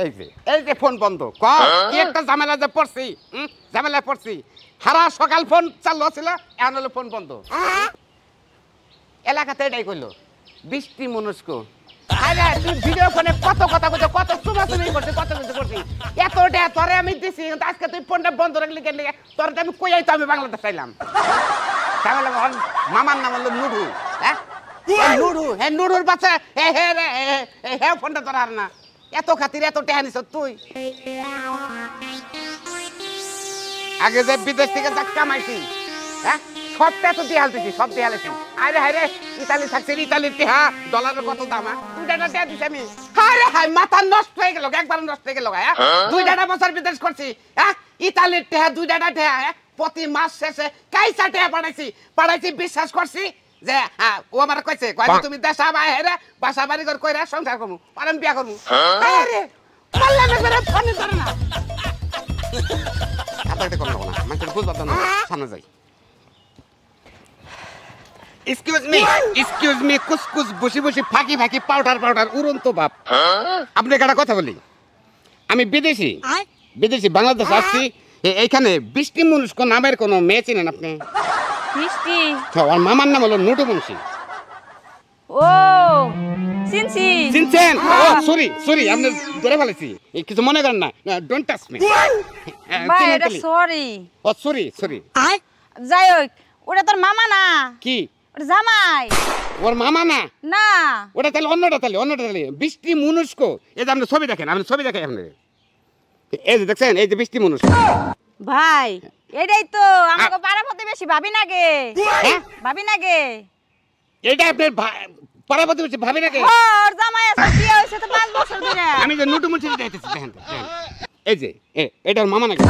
এই যে ফোন বন্ধ কি একটা ঝামেলা যে পড়ছি ঝামেলা পড়ছি সারা সকাল ফোন চালু ছিল এখন হলো ফোন বন্ধ এলাকাতে এটাই করলো বৃষ্টি মনস্ক তুই ভিডিও ফোনে কত কথা বলছো কত চুমাচুমি করছিস কত কিছু করছিস এতটা তোরে আমি দিছি আজকে তুই ফোনটা বন্ধ রাখলি কেন তোর আমি কইয়াই তো আমি বাংলাদেশ চাইলাম ঝামেলা মামার নাম হলো নুডু হ্যাঁ নুডু হ্যাঁ নুডুর বাচ্চা হ্যাঁ ফোনটা তোর আর না এত খাতির এত টেহা নিছ তুই আগে যে বিদেশ থেকে যা কামাইছি হ্যাঁ সবটা তো দিয়ে হালতেছি সব দিয়ে হালেছি আরে হায় রে ইতালি থাকছে ইতালির টেহা ডলারের কত দাম দুইটা টেহা দিছি আমি আরে হায় মাথা নষ্ট হয়ে গেল একবার নষ্ট হয়ে গেল হ্যাঁ 2 বছর বিদেশ করছি হ্যাঁ ইতালির টেহা 2 টেহা হ্যাঁ প্রতি মাস শেষে কাইসা টেহা পাঠাইছি বিশ্বাস করছি যে ও আমার কইছে তুমি দেশা বাইরে বাসা বাড়ি করে কইরা সংসার করবো আর আমি বিয়া করবো আরে পাল্লা না ফোন ধরে না আপনাকে কোন না মানে বুঝবা না সামনে যাই এক্সকিউজ মি কুসকুস বসি বসি ফাঁকি ফাঁকি পাউডার উড়ন্ত বাপ আপনি একটা কথা বলি আমি বিদেশি বাংলাদেশ আসছি এইখানে বৃষ্টি মনুষ্ক নামের কোনো মেয়ে চিনেন আপনি বৃষ্টি আমার মামার নাম হলো নুটু মুন্সি ও চিনছেন ও সরি আপনি ধরে ফেলেছি কিছু মনে করেন না ডোন্ট টাচ মি ভাই এটা সরি ও সরি যাই হোক ওটা তোর মামা না কি ওটা জামাই ওর মামা না না ওটা তাহলে অন্যটা বৃষ্টি মনুষ্ক এই যে আপনি ছবি দেখেন আপনি এই যে দেখছেন এই যে বৃষ্টি মনুষ্ক ভাই এটাই তো আমাকে পাড়া প্রতিবেশী ভাবি না গে এটা আপনার পাড়া প্রতিবেশী ভাবি না গে ওর জামাই আছে বিয়ে হইছে তো 5 বছর ধরে আমি যে নুটু মুন্সি দেখতেছি দেখেন এই যে এটা ওর মামা নাকি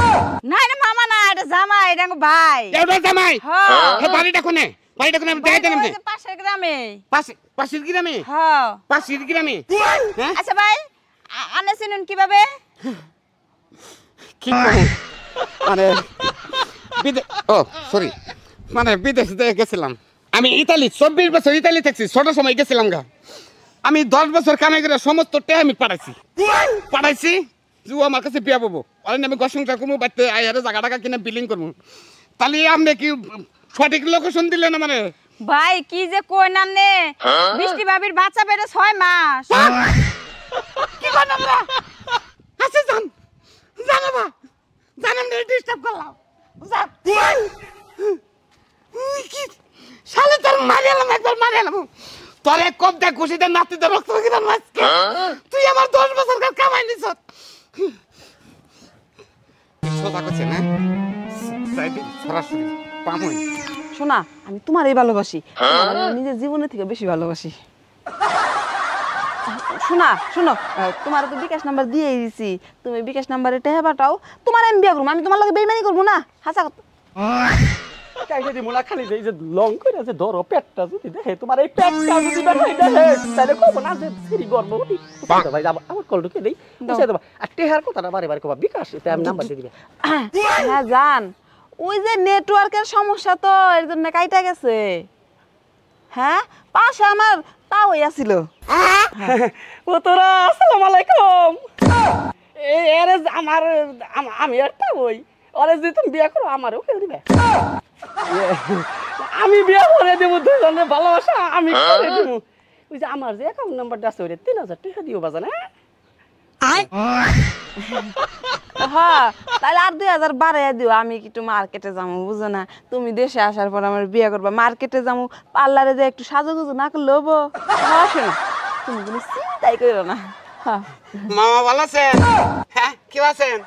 না এটা মামা না এটা জামাই এটা ভাই এটা জামাই হ্যাঁ বাড়িটা কোনে আমি দেখাইতে নাম পাশের গ্রামে পাশের গ্রামে হ্যাঁ পাশের গ্রামে আচ্ছা ভাই আনে চিনুন কিভাবে কি মানে সরি মানে বিদেশ গেছিলাম আমি ইতালি 24 বছর ইতালি থাকছি ছোট সময় গেছিলাম গা আমি 10 বছর কামাই করে সমস্ত টাকা আমি পাঠাইছি যে ও আমার কাছে বিয়া পাবো অনেক আমি ঘর সংসার করবো বাড়িতে আয়ারে জায়গা টাকা কিনে বিলিং করবো তাহলে আপনি কি সঠিক লোকেশন দিলেন মানে ভাই কি যে কই না নে বৃষ্টি ভাবির বাচ্চা বেড়ে 6 মাস কি বানাম না আচ্ছা জানাবা জানাম না ডিস্টার্ব করলাম কি শালে তোর একবার মারিয়ালাম তোরে কব দেখ খুশিতে নাতিতে রক্ত গিরান মাছকে তুই আমার 10 বছর কামাই নিছ সোজা করছে না সাইডে সরাসরি পামই শোনা আমি তোমারই ভালোবাসি নিজের জীবনের থেকে বেশি ভালোবাসি শোনো তোমার তো বিকাশ নাম্বার দিয়ে দিছি তুমি বিকাশ নাম্বারে টাকা পাঠাও তোমার আমি বিয়ে করবো আমি তোমার লগে বেইমানি করবো না হাসা কথা কাইছে মোলা খালি এই যে লং করে আছে ধরো পেটটা যদি দেখে তোমার এই পেটটা যদি দেখে তাহলে কব না যে সিরি গর্ব উঠি তো ভাই আমার কল ঢুকে দেই বুঝে দেবা আর টেহার কথাটা বারে বারে কবা বিকাশ তাই আমি নাম্বার দিয়ে দিবে হ্যাঁ জান ওই যে নেটওয়ার্কের সমস্যা তো এর জন্য কাইটা গেছে হ্যাঁ পাশে আমার তাও আসছিল ও তোরা আসসালামু আলাইকুম এই এর আমার আমি একটা ওই আরে যে তুমি বিয়ে করো আমারও খেল দিবে আমি বিয়ে করে দেবো দুজনে ভালোবাসা আমি করে দেবো ওই যে আমার যে অ্যাকাউন্ট নাম্বারটা আছে ওই 3000 টাকা দিও বাজান হ্যাঁ তাহলে আর 2000 বাড়াইয়া দিও আমি একটু মার্কেটে যাবো বুঝো না তুমি দেশে আসার পর আমার বিয়ে করবা মার্কেটে যাবো পার্লারে যে একটু সাজুগুজু না করলে হবো আসো না তুমি কোনো চিন্তাই করো না মামা ভালো আছেন হ্যাঁ কি আছেন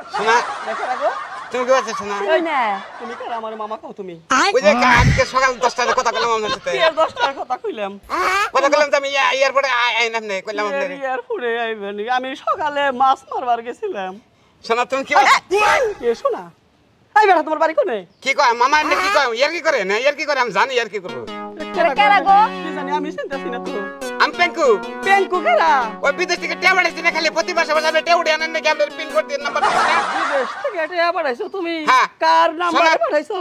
শোনা দেখো রাখো তুমি কি আছো শোনা ওই না তুমি কার আমার মামা কও তুমি ওই যে আজকে সকাল 10টায় কথা বললাম আপনার সাথে কি 10টার কথা কইলাম কথা বললাম তো আমি এয়ারপোর্টে আইনাম নেই কইলাম আপনারে এয়ারপোর্টে আইবেন আমি সকালে মাছ মারবার গেছিলাম শোনা তুমি কি এ শোনা আই বেটা তোমার বাড়ি কোনে কি কয় মামা এনে কি কয় ইয়ার কি করে না ইয়ার কি করে আমি জানি ইয়ার কি করব কেরা গো কি জানি আমি চিন্তাছি না তো আমি পেঙ্কু কেরা ওই বিদেশ থেকে টেবড় এসে না খালি প্রতি মাসে মাসে টেউড়ে আনেন নাকি আপনার পিন কোড দিয়ে নাম্বার দিছেন বিদেশ থেকে টাকা পাঠাইছো তুমি হ্যাঁ। কার নাম্বার পাঠাইছো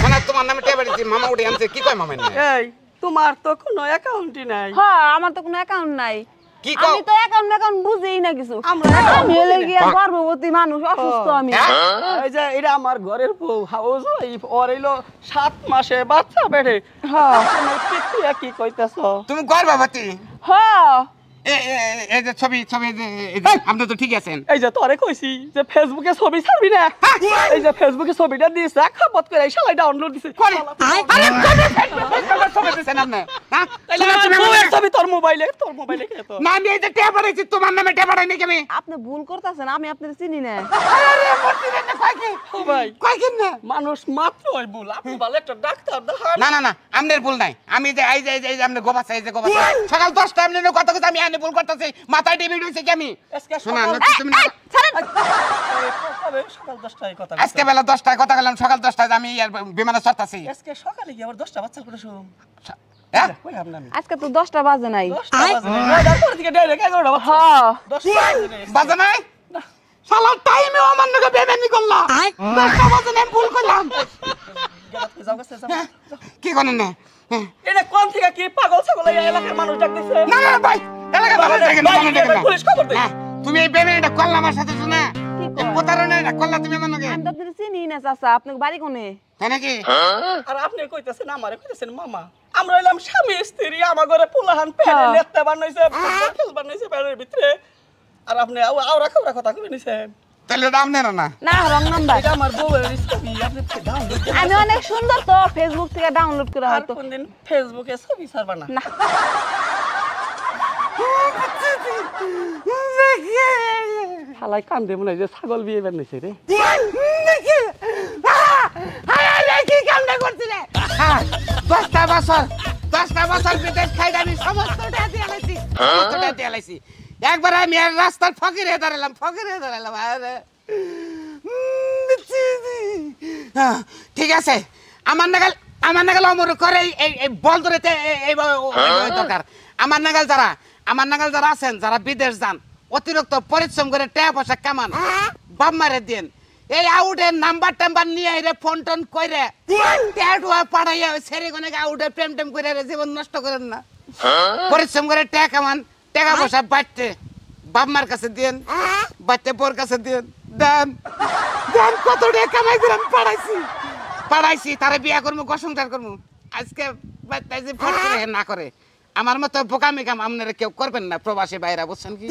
শোনা তোমার নামে টেবড় দিছি মামা উঠে আনছে কি কয় মামা এনে এই তোমার তো কোনো অ্যাকাউন্টই নাই হ্যাঁ আমার তো কোনো অ্যাকাউন্ট নাই কি কও আমি তো এখন বুঝেই না কিছু আমরা আমি হলে গিয়া গর্ভবতী মানুষ অসুস্থ আমি এই যে এটা আমার ঘরের বউ হাউস ওয়াইফ ওর হইলো 7 মাসে বাচ্চা বেড়ে হ্যাঁ তুমি কি কইতাছ তুমি গর্ভবতী হ্যাঁ এই যে ছবি আপনি তো ঠিক আছেন এই যে তোরে কইছি যে ফেসবুকে ছবি ছাড়বি না এই যে ফেসবুকে ছবিটা দিস খাপত করে এই শালাই ডাউনলোড দিছে আরে কবে ছবি দিছেন আপনি হ্যাঁ তাইলে আমার বউয়ের ছবি তোর মোবাইলে কে তো না আমি এই যে ট্যাব বানাইছি তোমার নামে ট্যাব বানাই নাকি আমি আপনি ভুল করতেছেন আমি আপনার চিনি না আরে মরছি রে না কয় কি ও ভাই কয় কি না মানুষ মাত্র ওই ভুল আপনি ভালো একটা ডাক্তার দেখান না আমনের ভুল নাই আমি যে এই যে আপনি গোবাচ্ছা এই যে গোবাচ্ছা সকাল 10টা আপনি কত কথা আমি আনে ভুল করতেছি মাথায় ডিবি হইছে কি আমি আজকে শোনা তুমি না সকাল 10টায় কথা আজকে বেলা 10টায় কথা বললাম সকাল 10টায় আমি বিমানে চড়তাছি আজকে সকালে কি আবার 10টা বাচ্চা করে শুন হ্যাঁ কই আপনি আজকে তো 10টা বাজে নাই 10টা বাজে না তারপর থেকে ডাইরেক্ট 11টা বাজে হ্যাঁ 10টা বাজে বাজে নাই শালা টাইমে আমার নাকি বেমেনি করলা 10টা বাজে না ভুল করলাম যাও গেছে হ্যাঁ, কি করেন না হ্যাঁ। এটা কোন থেকে কি পাগল ছাগল এই এলাকার মানুষ ডাক দিছে না ভাই এলাকা ভালো দেখেন ভাই, ভালো দেখেন পুলিশ খবর দে হ্যাঁ, তুমি এই বেমেনিটা করলা আমার সাথে শোনা কি এই কয়? প্রতারণা করলা তুমি আমার নাকি আমি তো আপনার চিনি না চাচা আপনার বাড়ি কোনে তাই নাকি আর আপনি কইতাছেন আমারে কইতাছেন মামা আমরা হইলাম স্বামী স্ত্রী আমার ঘরে পোলাহান পেরে নেতে বানাইছে খেল বানাইছে পেরের ভিতরে আর আপনি আওরা খবরা কথা কই নিছেন তাহলে দাম নেন না না রং নাম্বার এটা আমার বউয়ের ছবি আপনি ডাউনলোড আমি অনেক সুন্দর তো ফেসবুক থেকে ডাউনলোড করা আর হয়তো কোনদিন ফেসবুকে ছবি ছাড়বা না না শালাই কান্দে মনে হয় যে ছাগল বিয়ে বানাইছে রে কি কামটা করছি রে 10টা বছর বিদেশ খাই আমি সমস্তটা দিয়ে লাইছি সমস্তটা দিয়ে লাইছি একবার আমি আর রাস্তার ফকিরে দাঁড়ালাম আরে ঠিক আছে আমার নাগাল অমর করে এই বল ধরে এই দরকার আমার নাগাল যারা আছেন যারা বিদেশ যান অতিরিক্ত পরিশ্রম করে টাকা পয়সা কামান বাপ মারে দেন এই আউটের নাম্বার নিয়ে রে ফোন টোন কইরে ট্যাটুয়া পাড়াইয়া ছেড়ে কোনে আউটে প্রেম টেম করে জীবন নষ্ট করেন না পরিশ্রম করে টাকা কামান টাকা পয়সা বাড়তে বাপ মার কাছে দেন বাড়তে বোর কাছে দেন কত টাকা কামাই করে আমি পাড়াইছি তারে বিয়া করবো সংসার করবো আজকে বাচ্চা যে ফট করে না করে আমার মতো বোকামি কাম আপনারা কেউ করবেন না প্রবাসী বাইরা বুঝছেন কি